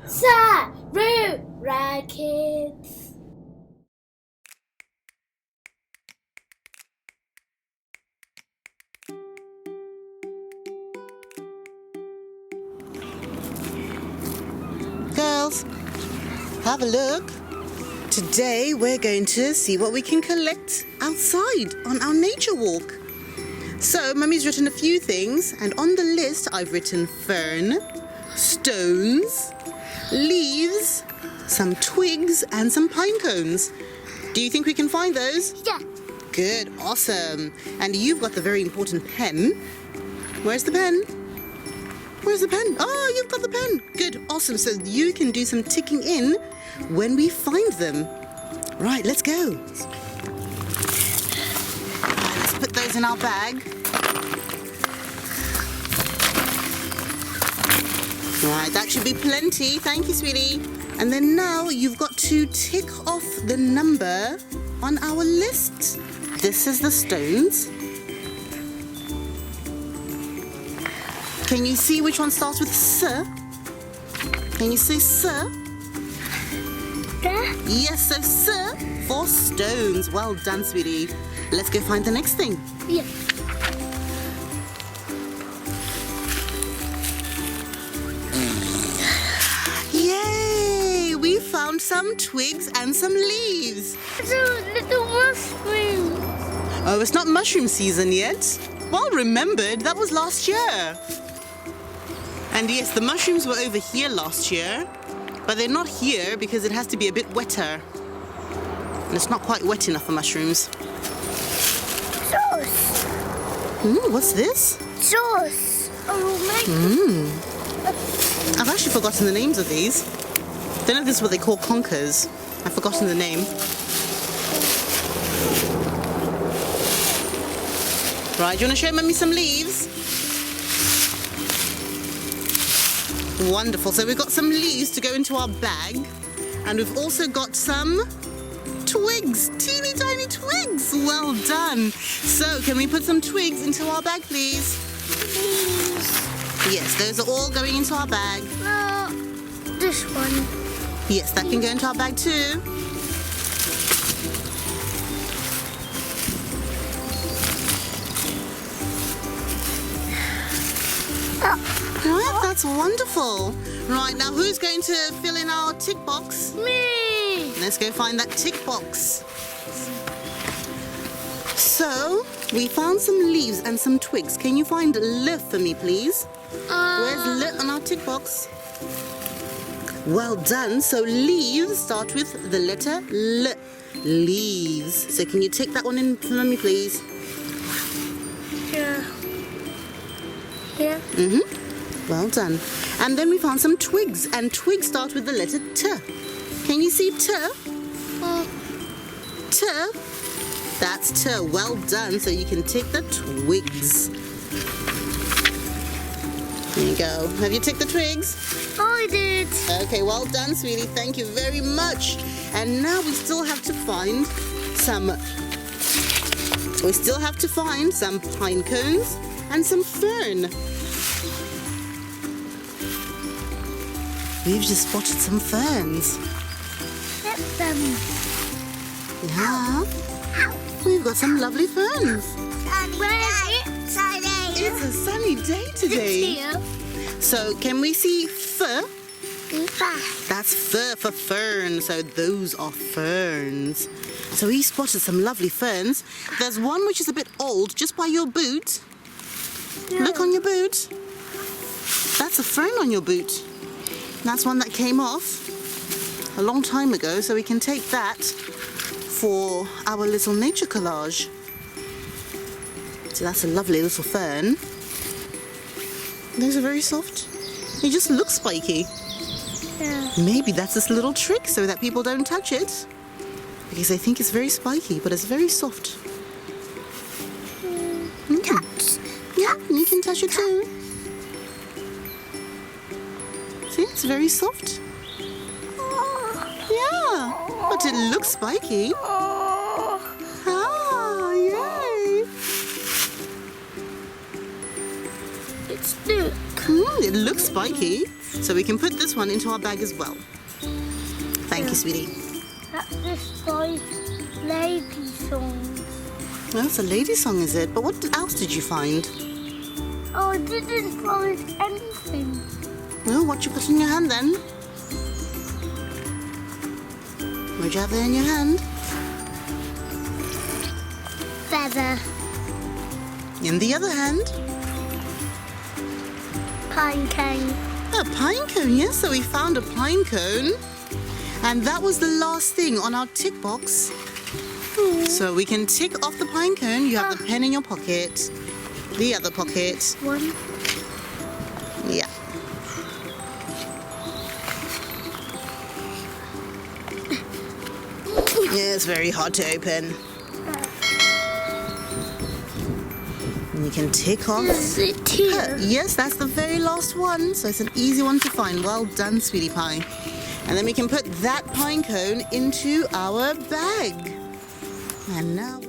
SARURA kids. Girls, have a look. Today we're going to see what we can collect outside on our nature walk. So Mummy's written a few things, and on the list I've written fern, stones, leaves, some twigs and some pine cones. Do you think we can find those? Yeah. Good, awesome. And you've got the very important pen. Where's the pen? Where's the pen? Oh, you've got the pen. Good, awesome. So you can do some ticking in when we find them. Right, let's go. Let's put those in our bag. Right, that should be plenty. Thank you, sweetie. And then now you've got to tick off the number on our list. This is the stones. Can you see which one starts with S? Can you say S? Yes, so S for stones. Well done, sweetie. Let's go find the next thing. Yeah. Yay! We found some twigs and some leaves. It's a little mushroom. Oh, it's not mushroom season yet. Well remembered, that was last year. And yes, the mushrooms were over here last year, but they're not here because it has to be a bit wetter. And it's not quite wet enough for mushrooms. Sauce. What's this? Sauce. Oh my. I've actually forgotten the names of these. Don't know if this is what they call conkers. I've forgotten the name. Right, do you want to show Mummy some leaves? Wonderful. So we've got some leaves to go into our bag, and we've also got some twigs, teeny tiny twigs. Well done. So can we put some twigs into our bag, please? Please. Yes, those are all going into our bag. No, this one. Yes, that can go into our bag too. Right, that's wonderful. Right, now who's going to fill in our tick box? Me. Let's go find that tick box. So, we found some leaves and some twigs. Can you find le for me, please? Where's le on our tick box? Well done. So, leaves start with the letter L. Leaves. So, can you take that one in for me, please? Yeah. Yeah. Well done. And then we found some twigs, and twigs start with the letter T. Can you see T? T. That's T. Well done. So you can take the twigs. There you go. Have you ticked the twigs? I did. Okay, well done, sweetie. Thank you very much. And now we still have to find some pine cones and some fern. We've just spotted some ferns. Get them. Yeah. We've got some lovely ferns. It's a sunny day today. So can we see fur? That's fur for fern. So those are ferns. So we spotted some lovely ferns. There's one which is a bit old just by your boot. Yeah. Look on your boot. That's a fern on your boot. That's one that came off a long time ago, so we can take that for our little nature collage. So that's a lovely little fern. Those are very soft. They just look spiky. Yeah. Maybe that's this little trick so that people don't touch it, because they think it's very spiky, but it's very soft. Touch. Yeah, you can touch it too. See, it's very soft. Yeah, but it looks spiky. Ah, yay! It's thick. It looks spiky. So we can put this one into our bag as well. Thank you, sweetie. That's this guy's lady song. Well, that's a lady song, is it? But what else did you find? Oh, I didn't find anything. Well, what you put in your hand then? What'd you have there in your hand? Feather. In the other hand? Pine cone. A pine cone, yes. So we found a pine cone. And that was the last thing on our tick box. So we can tick off the pine cone. You have the pen in your pocket. The other pocket. One. Yeah. Yeah, it's very hard to open. And you can tick off. Is it here? Yes, that's the very last one. So it's an easy one to find. Well done, sweetie pie. And then we can put that pine cone into our bag. And now...